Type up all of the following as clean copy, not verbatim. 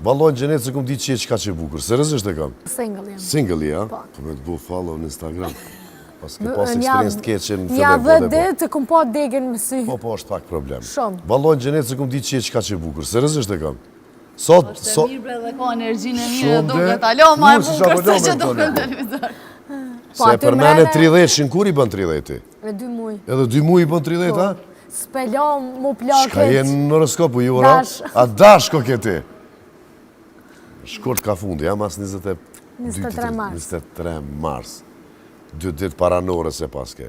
Vallon gjenet se kum di që çka që bukur. Seriozisht e kam. Single jam. Single, ja? Po. Po me të bu follow në Instagram. Pas ke pas eksperiencë të keqe në Nja dhe ditë kum pa degën më sy. Po, është pak problem. Shumë. Vallon gjenet se kum di që çka që bukur. Seriozisht e kam. Sot Është mirë bre dhe ka energjinë e mirë, duket alo ma e bukur se që duket në televizor. Se për mene 30 kur i bën 30 ti? Me 2 muj. Edhe 2 muj i bën 30, ha? Spelon, mu plakit. Shka jenë në horoskopu ju, ora? A dash ko këti? Shkurt ka fundi, jam as 23 mars. 23 mars. 2 ditë para nore se paske.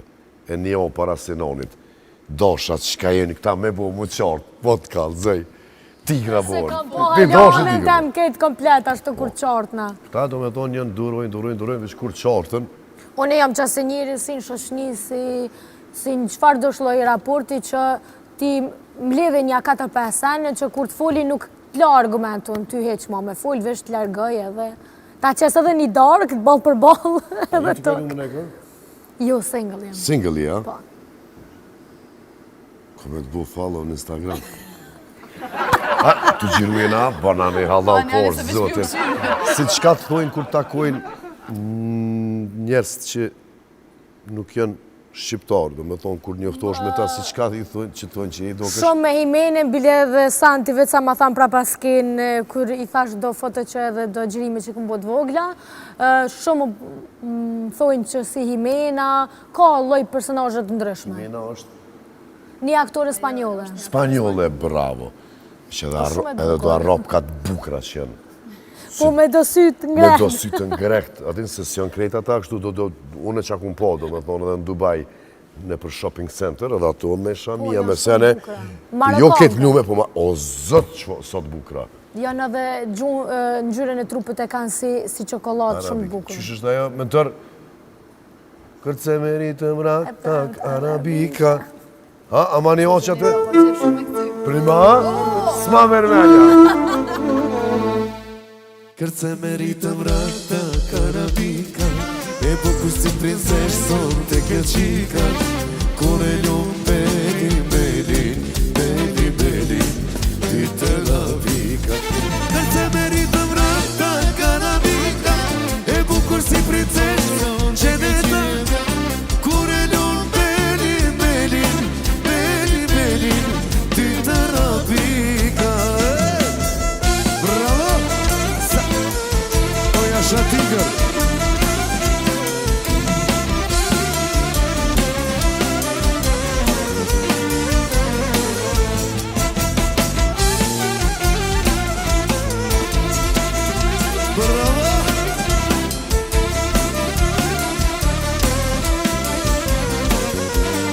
E një o para sinonit. Doshat, shka jeni këta me bo mu qartë, po të kalëzëj. Tigra borë. Se kam po halonën tem këtë komplet, ashtë të kur qartëna. Këta do me thonë njën durojnë, vish kur qartën. Une jam qasë njëri si në shoshni, si në qëfar do shloj raporti që ti mbledhe një 4-5 sene që kur të foli nuk të la argumentun, ty heq ma me fol, vesh të largoj edhe. Ta qesë edhe një darë, këtë ball për ball, edhe të. Jo, single jam. Single, ja? Po. Ko me të bu follow në Instagram. Të gjirujena, banane halal por, zotin. Si qka të thojnë kur takojnë njerës që nuk janë shqiptarë, do me thonë kur njoftosh me ta, si qka i thojnë që thojnë që i do kështë? Shumë me himene, bile dhe Santi, veç sa ma thamë pra paskin, kur i thash do foto që edhe do gjirime që këmë bot vogla, shumë thojnë që si Himena, ka lloj personazhe të ndryshme. Himena është? Një aktore spanjolle. Spanjolle, bravo. Që edhe do arrop ka të bukra që janë. Po me do sytë ngrekt. Me do sytë ngrekt. Atin se si janë krejt ata, kështu unë që akun po, do me thonë edhe në Dubai, në për shopping center, edhe ato me shamia, me sene. Jo këtë lume, po ma, o zëtë që sot bukra. Janë edhe në gjyren e trupët e kanë si qokolatë shumë bukur. Qysh është ajo, me tërë, kërce meritë mrak, tak, arabika. Ha, ama një oqë atë? Prima, s'ma vermelja. Kërce meritëm rakta karabika, e po kusin prinsesh son të keqika, kone ljum belin, ty të lavika. Kërce meritëm rakta karabika, e po kusin prinsesh son qeneta, kone ljum belin, ty të lavika. Bravo! Oja Shatigër!